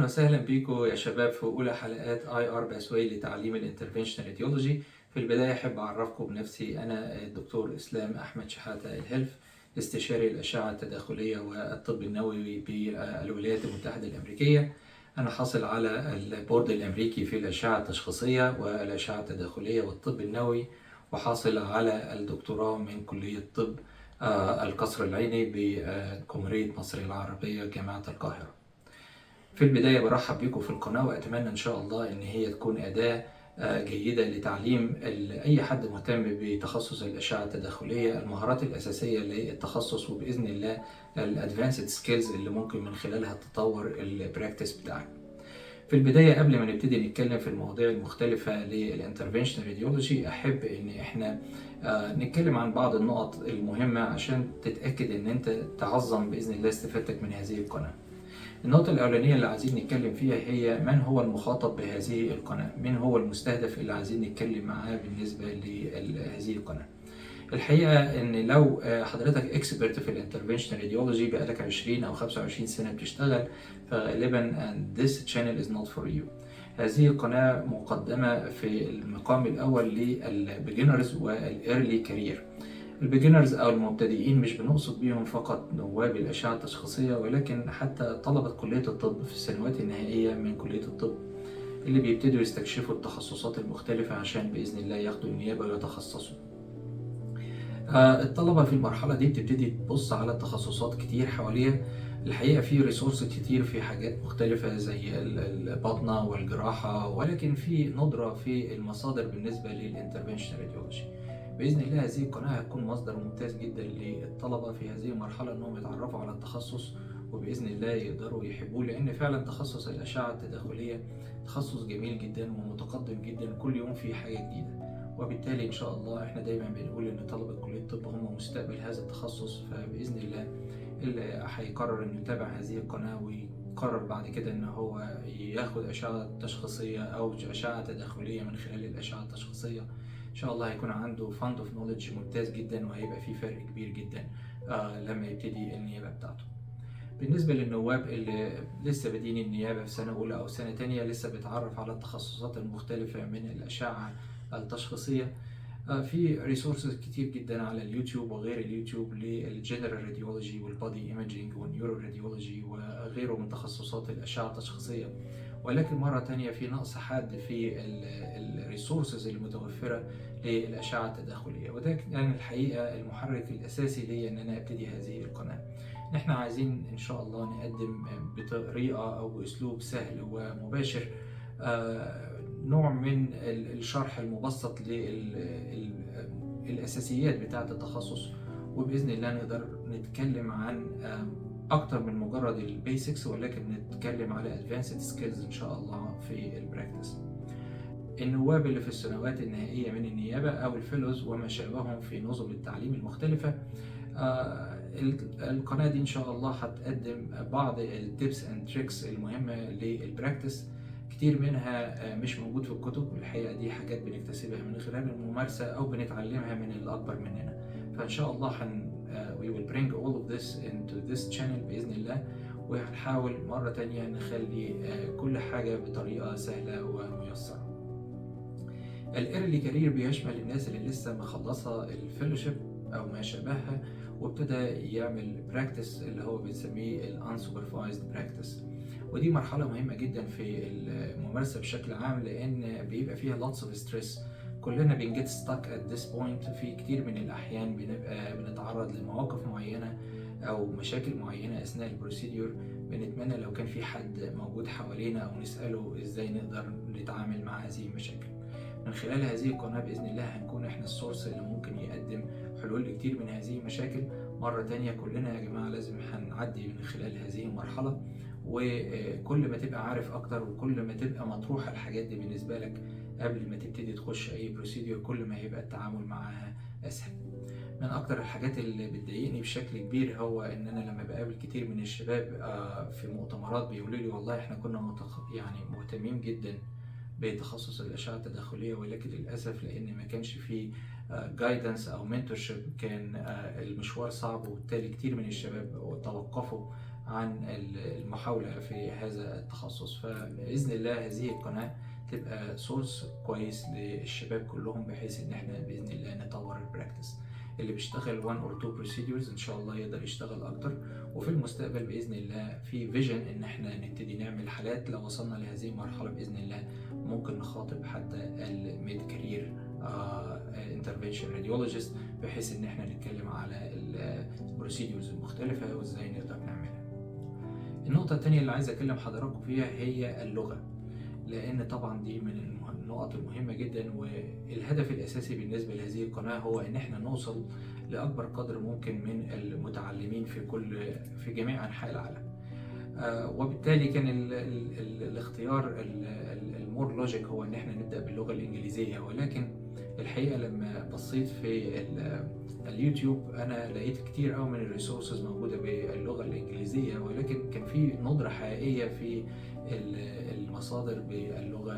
وسهلا بيكم يا شباب في أولى حلقات IR باسواي لتعليم الانترفنشنال راديولوجي. في البداية أحب أعرفكم بنفسي. أنا الدكتور إسلام أحمد شحاتة الهلف، استشاري الأشعة التداخلية والطب النووي بالولايات المتحدة الأمريكية. أنا حاصل على البورد الأمريكي في الأشعة التشخيصية والأشعة التداخلية والطب النووي، وحاصل على الدكتوراه من كلية طب القصر العيني بجمهورية مصر العربية جامعة القاهرة. في البداية برحب بكم في القناة، وأتمنى إن شاء الله إن هي تكون أداة جيدة لتعليم أي حد مهتم بتخصص الأشعة التداخلية المهارات الأساسية للتخصص، وبإذن الله الأدفانسد سكيلز اللي ممكن من خلالها تطور البراكتس بتاعك. في البداية قبل ما نبتدي نتكلم في المواضيع المختلفة للانترفنشنال راديولوجي، أحب إن إحنا نتكلم عن بعض النقط المهمة عشان تتأكد إن أنت تعظم بإذن الله استفادتك من هذه القناة. النقطة الأولانية اللي عايزين نتكلم فيها هي من هو المخاطب بهذه القناة، من هو المستهدف اللي عايزين نتكلم معاه بالنسبة لهذه القناة. الحقيقة إن لو حضرتك اكسبرت في الانترفنشنال راديولوجي بقالك 20 أو 25 سنة بتشتغل، فغالبا and this channel is not for you. هذه القناة مقدمة في المقام الأول للبيجنرز والإيرلي كارير. البيجنرز أو المبتدئين مش بنقصد بيهم فقط نواب الأشعة التشخيصية، ولكن حتى طلبة كلية الطب في السنوات النهائية من كلية الطب اللي بيبتدوا يستكشفوا التخصصات المختلفة عشان بإذن الله ياخدوا النيابة ويتخصصوا. الطلبة في المرحلة دي بتبتدي تبص على تخصصات كتير حواليها. الحقيقة في ريسورس كتير في حاجات مختلفة زي الباطنة والجراحة، ولكن في ندرة في المصادر بالنسبة للانترفنشنال راديولوجي. بإذن الله هذه القناة هتكون مصدر ممتاز جدا للطلبة في هذه المرحلة إنهم يتعرفوا على التخصص، وبإذن الله يقدروا يحبوه، لأن فعلا تخصص الأشعة التداخلية تخصص جميل جدا ومتقدم جدا، كل يوم فيه حاجة جديدة. وبالتالي إن شاء الله إحنا دايما بنقول إن طلبة كلية الطب هم مستقبل هذا التخصص، فبإذن الله اللي هيقرر إنه يتابع هذه القناة ويقرر بعد كده إن هو ياخد أشعة تشخيصية أو أشعة تداخلية من خلال الأشعة التشخيصية، إن شاء الله هيكون عنده فاند اوف نوليدج ممتاز جدا، وهيبقى فيه فرق كبير جدا لما يبتدي النيابة بتاعته. بالنسبة للنواب اللي لسه بادئين النيابة في سنة أولى أو سنة تانية، لسه بيتعرف على التخصصات المختلفة من الأشعة التشخيصية، في ريسورسز كتير جدا على اليوتيوب وغير اليوتيوب للجنرال راديولوجي والبادي ايمجينج والنيورو راديولوجي وغيره من تخصصات الأشعة التشخيصية. ولكن مرة تانية في نقص حاد في الريسورسز المتوفرة للأشعة التداخلية، وده كان الحقيقة المحرك الأساسي لي إن أنا أبتدي هذه القناة. إحنا عايزين إن شاء الله نقدم بطريقة أو بأسلوب سهل ومباشر نوع من الشرح المبسط للأساسيات بتاعة التخصص، وبإذن الله نقدر نتكلم عن أكتر من مجرد البيسكس، ولكن نتكلم على advanced skills إن شاء الله في البراكتس. النواب اللي في السنوات النهائية من النيابة أو الفيلوز وما شابههم في نظم التعليم المختلفة، القناة دي إن شاء الله هتقدم بعض التيبس اند تريكس المهمة للبراكتس. كتير منها مش موجود في الكتب، الحقيقة دي حاجات بنكتسبها من خلال الممارسة أو بنتعلمها من الأكبر مننا. فإن شاء الله we will bring all of this into this channel بإذن الله، وهنحاول مرة تانية نخلي كل حاجة بطريقة سهلة وميسرة. الإيرلي كارير بيشمل الناس اللي لسه مخلصة الفيلوشيب أو ما شابهها وابتدى يعمل براكتس اللي هو بنسميه الانسوبرفايزد براكتس، ودي مرحلة مهمة جدا في الممارسة بشكل عام، لأن بيبقى فيها lots of stress. كلنا بنجيت stuck at this point. في كتير من الأحيان بنبقى بنتعرض لمواقف معينة أو مشاكل معينة أثناء البروسيديور، بنتمنى لو كان في حد موجود حوالينا أو نسأله إزاي نقدر نتعامل مع هذه المشاكل. من خلال هذه القناة بإذن الله هنكون إحنا السورس اللي ممكن يقدم حلول لكتير من هذه المشاكل. مرة تانية كلنا يا جماعة لازم هنعدي من خلال هذه المرحلة، وكل ما تبقى عارف أكتر وكل ما تبقى مطروحة الحاجات دي بالنسبة لك قبل ما تبتدي تخش أي بروسيديور، كل ما هيبقى التعامل معاها أسهل. من أكتر الحاجات اللي بتضايقني بشكل كبير هو إن أنا لما بقابل كتير من الشباب في مؤتمرات بيقولوا لي والله إحنا كنا مهتمين جدا بتخصص الأشعة التداخلية، ولكن للأسف لأن ما كانش فيه جايدنس أو منتورشيب كان المشوار صعب، وبالتالي كتير من الشباب توقفوا عن المحاولة في هذا التخصص. فبإذن الله هذه القناة تبقى سورس كويس للشباب كلهم، بحيث ان احنا بإذن الله نطور البراكتس. اللي بيشتغل 1 or 2 procedures ان شاء الله يقدر يشتغل اكتر، وفي المستقبل باذن الله في فيجن ان احنا نبتدي نعمل حالات. لو وصلنا لهذه المرحله باذن الله ممكن نخاطب حتى الميد كارير انترفنشن راديولوجيست، بحيث ان احنا نتكلم على البروسيدورز المختلفه وازاي نقدر نعملها. النقطه الثانيه اللي عايز اكلم حضراتكم فيها هي اللغه، لان طبعا دي من النقط المهمه جدا، والهدف الاساسي بالنسبه لهذه القناه هو ان احنا نوصل لاكبر قدر ممكن من المتعلمين في جميع انحاء العالم. وبالتالي كان الاختيار المور لوجيك هو ان احنا نبدا باللغه الانجليزيه، ولكن الحقيقه لما بصيت في اليوتيوب انا لقيت كتير قوي من الريسورسز موجوده باللغه الانجليزيه، ولكن كان في ندره حقيقيه في المصادر باللغه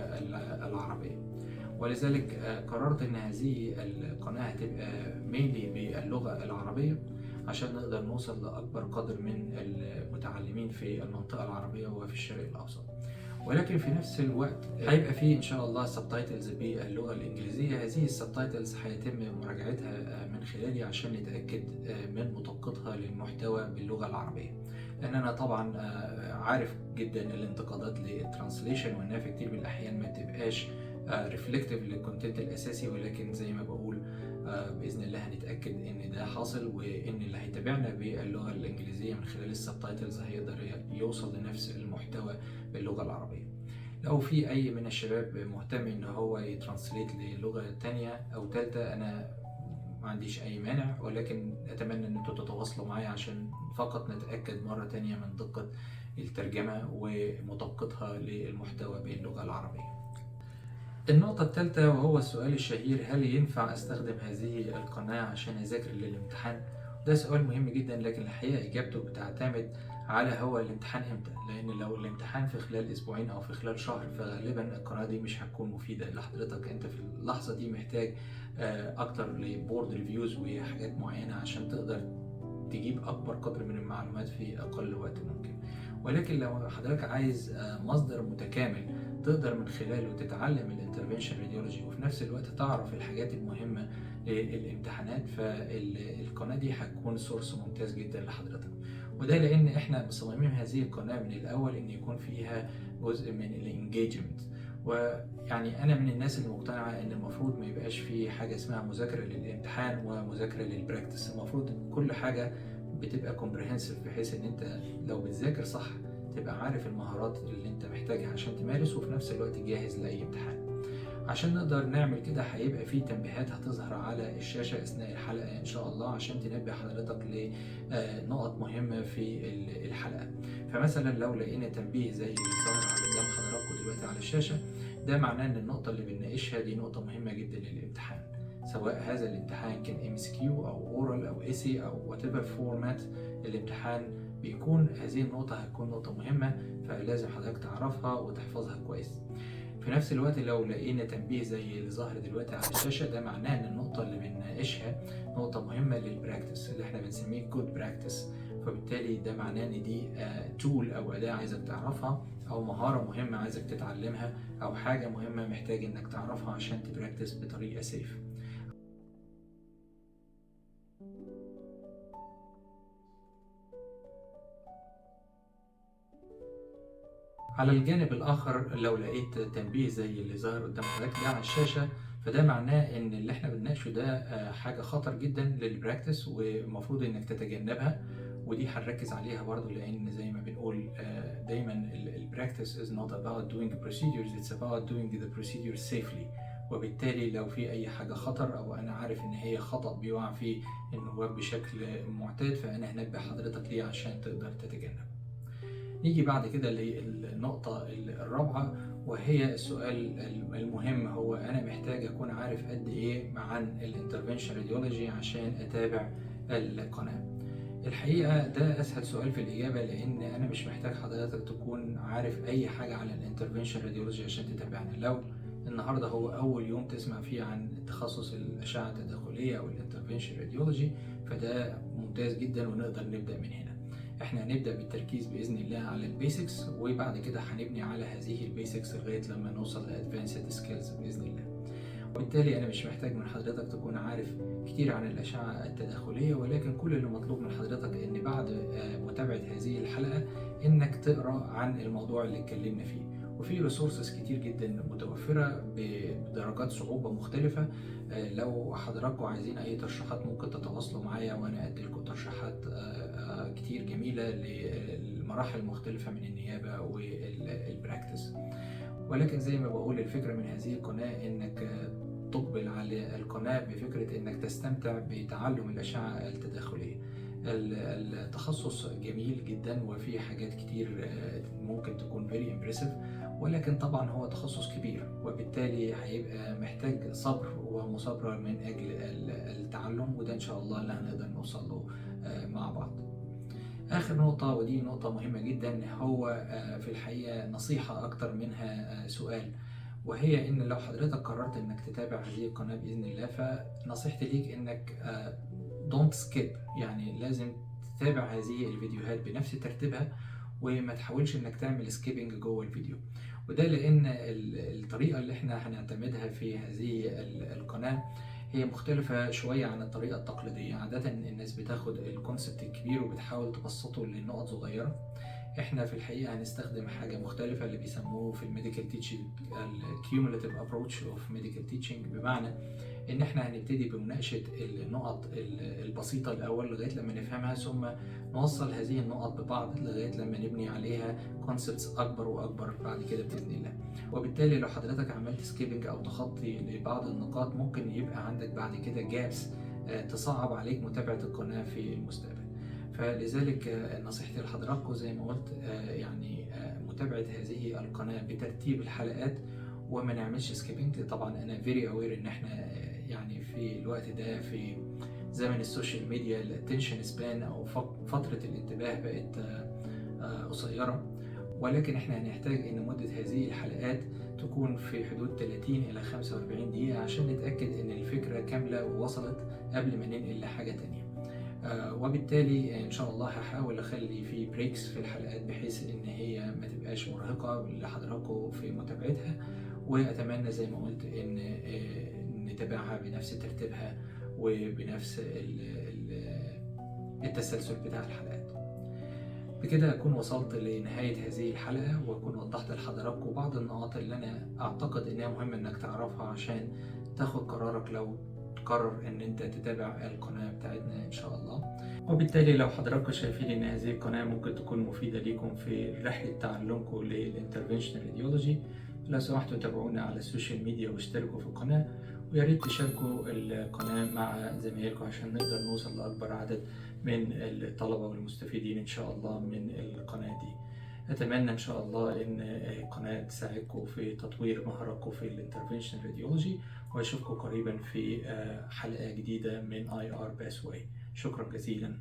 العربيه. ولذلك قررت ان هذه القناه هتبقى مينلي باللغه العربيه عشان نقدر نوصل لاكبر قدر من المتعلمين في المنطقه العربيه وفي الشرق الاوسط. ولكن في نفس الوقت هيبقى فيه ان شاء الله سبتايتلز باللغه الانجليزيه. هذه السبتايتلز هيتم مراجعتها من خلالي عشان نتاكد من مطابقتها للمحتوى باللغه العربيه، لان انا طبعا عارف جدا الانتقادات للترانسليشن، وانها في كتير من الاحيان ما تبقاش ريفلكتيف للكونتنت الاساسي، ولكن زي ما بقول باذن الله هنتاكد ان ده حاصل، وان اللي هيتابعنا باللغه الانجليزيه من خلال السبتايتلز هيقدر يوصل لنفس المحتوى باللغه العربيه. لو في اي من الشباب مهتم ان هو يترانسليت للغه تانية او تالتة انا ما عنديش اي مانع، ولكن اتمنى ان انتوا تتواصلوا معايا عشان فقط نتاكد مره تانية من دقه الترجمه ومطابقتها للمحتوى باللغه العربيه. النقطة الثالثة وهو السؤال الشهير: هل ينفع أستخدم هذه القناة عشان أذاكر للامتحان؟ ده سؤال مهم جدا، لكن الحقيقة إجابته بتعتمد على هو الامتحان إمتى، لأن لو الامتحان في خلال أسبوعين أو في خلال شهر فغالبا القناة دي مش هتكون مفيدة لحضرتك. أنت في اللحظة دي محتاج أكتر لبورد ريفيوز وحاجات معينة عشان تقدر تجيب أكبر قدر من المعلومات في أقل وقت ممكن. ولكن لو حضرتك عايز مصدر متكامل تقدر من خلاله تتعلم الانترفنشن راديولوجي وفي نفس الوقت تعرف الحاجات المهمة للامتحانات، فالقناة دي هتكون سورس ممتاز جدا لحضرتك. وده لأن احنا مصممين هذه القناة من الأول إن يكون فيها جزء من الانجيجمنت. ويعني أنا من الناس المقتنعة إن المفروض ما يبقاش في حاجة اسمها مذاكرة للامتحان ومذاكرة للبراكتس. المفروض كل حاجة بتبقى كومبريهنسيف، بحيث ان انت لو بتذاكر صح تبقى عارف المهارات اللي انت محتاجها عشان تمارس، وفي نفس الوقت جاهز لاي امتحان. عشان نقدر نعمل كده هيبقى في تنبيهات هتظهر على الشاشة اثناء الحلقة ان شاء الله عشان تنبه حضرتك لنقط مهمة في الحلقة. فمثلا لو لقينا تنبيه زي اللي ظاهر على قدام حضراتكم دلوقتي على الشاشة، ده معناه ان النقطة اللي بنناقشها دي نقطة مهمة جدا للامتحان، سواء هذا الامتحان كان MCQ أو Oral أو Essay أو whatever format الامتحان بيكون، هذه النقطة هتكون نقطة مهمة، فلازم حضرتك تعرفها وتحفظها كويس. في نفس الوقت لو لقينا تنبيه زي اللي ظاهر دلوقتي على الشاشة، ده معناه إن النقطة اللي بنناقشها نقطة مهمة للبراكتس اللي احنا بنسميه good practice، فبالتالي ده معناه إن دي تول أو أداة عايزك تعرفها، أو مهارة مهمة عايزك تتعلمها، أو حاجة مهمة محتاج إنك تعرفها عشان تبراكتس بطريقة سيف. على الجانب الآخر لو لقيت تنبيه زي اللي ظاهر قدام حضرتك ده على الشاشة، فده معناه إن اللي إحنا بنناقشه ده حاجة خطر جدا للبراكتس والمفروض إنك تتجنبها، ودي هنركز عليها برضو، لأن زي ما بنقول دايما البراكتس is not about doing procedures, it's about doing the procedures safely. وبالتالي لو في أي حاجة خطر أو أنا عارف إن هي خطأ بيقع فيه النواب بشكل معتاد، فأنا هنبه حضرتك ليه عشان تقدر تتجنب. نيجي بعد كده للنقطة الرابعة، وهي السؤال المهم: هو أنا محتاج أكون عارف قد إيه عن الانترفنشن راديولوجي عشان أتابع القناة؟ الحقيقة ده أسهل سؤال في الإجابة، لأن أنا مش محتاج حضرتك تكون عارف أي حاجة عن الانترفنشن راديولوجي عشان تتابعنا. لو النهاردة هو أول يوم تسمع فيه عن تخصص الأشعة التداخلية أو الانترفنشن راديولوجي فده ممتاز جدا ونقدر نبدأ من هنا. احنا هنبدأ بالتركيز بإذن الله على البيسكس، وبعد كده هنبني على هذه البيسكس لغاية لما نوصل لأدفانسد سكيلز بإذن الله. وبالتالي أنا مش محتاج من حضرتك تكون عارف كتير عن الأشعة التداخلية، ولكن كل اللي مطلوب من حضرتك إن بعد متابعة هذه الحلقة إنك تقرأ عن الموضوع اللي اتكلمنا فيه. وفي ريسورسز كتير جدا متوفرة بدرجات صعوبة مختلفة. لو حضراتكم عايزين أي ترشيحات ممكن تتواصلوا معايا وأنا أدي لكم ترشيحات كتير جميلة للمراحل المختلفة من النيابة والبراكتس. ولكن زي ما بقول، الفكرة من هذه القناة إنك تقبل على القناة بفكرة إنك تستمتع بتعلم الأشعة التداخلية. التخصص جميل جدا وفي حاجات كتير ممكن تكون very impressive، ولكن طبعا هو تخصص كبير، وبالتالي هيبقى محتاج صبر ومثابرة من أجل التعلم، وده إن شاء الله اللي هنقدر نوصل له مع بعض. آخر نقطة، ودي نقطة مهمة جدا، هو في الحقيقة نصيحة أكتر منها سؤال، وهي إن لو حضرتك قررت إنك تتابع هذه القناة بإذن الله، فنصيحتي ليك إنك don't skip، يعني لازم تتابع هذه الفيديوهات بنفس ترتيبها، وما تحاولش إنك تعمل سكيبنج جوه الفيديو. وده لأن الطريقة اللي إحنا هنعتمدها في هذه القناة هي مختلفة شوية عن الطريقة التقليدية. عادة الناس بتاخد الكونسبت الكبير وبتحاول تبسطه لنقط صغيرة. احنا في الحقيقة هنستخدم حاجة مختلفة اللي بيسموه في الميديكال تيتشنج الكيومولاتيف ابروتش اوف ميديكال تيتشنج، بمعنى ان احنا هنبتدي بمناقشة النقط البسيطة الاول لغاية لما نفهمها، ثم نوصل هذه النقط ببعض لغاية لما نبني عليها كونسبتس اكبر واكبر بعد كده باذن الله. وبالتالي لو حضرتك عملت سكيبنج او تخطي لبعض النقاط، ممكن يبقى عندك بعد كده جابس تصعب عليك متابعة القناة في المستقبل. فلذلك نصيحتي لحضراتكم زي ما قلت، يعني متابعة هذه القناة بترتيب الحلقات وما نعملش سكيبنج. طبعا انا فيري اوير ان احنا يعني في الوقت ده في زمن السوشيال ميديا الاتنشن سبان او فترة الانتباه بقت قصيرة، ولكن احنا هنحتاج ان مدة هذه الحلقات تكون في حدود 30 الى 45 دقيقة عشان نتأكد ان الفكرة كاملة ووصلت قبل ما ننقل لحاجة تانية. وبالتالي ان شاء الله هحاول اخلي في بريكس في الحلقات بحيث ان هي ما تبقاش مرهقة لحضراتكم في متابعتها، واتمنى زي ما قلت ان نتابعها بنفس ترتيبها وبنفس التسلسل بتاع الحلقات. بكده أكون وصلت لنهاية هذه الحلقة، وأكون وضحت لحضراتكم بعض النقاط اللي أنا أعتقد إنها مهمة إنك تعرفها عشان تاخد قرارك لو تقرر إن أنت تتابع القناة بتاعتنا إن شاء الله. وبالتالي لو حضراتكم شايفين إن هذه القناة ممكن تكون مفيدة ليكم في رحلة تعلمكم للانترفنشنال ايديولوجي، لو سمحتوا تابعونا على السوشيال ميديا واشتركوا في القناة، ويا ريت تشاركوا القناة مع زمايلكم عشان نقدر نوصل لأكبر عدد من الطلبة والمستفيدين إن شاء الله من القناة دي. أتمنى إن شاء الله إن القناة تساعدكم في تطوير مهاراتكم في الانترفنشنال راديولوجي، وأشوفكم قريبا في حلقة جديدة من IR Pathway. شكرا جزيلا.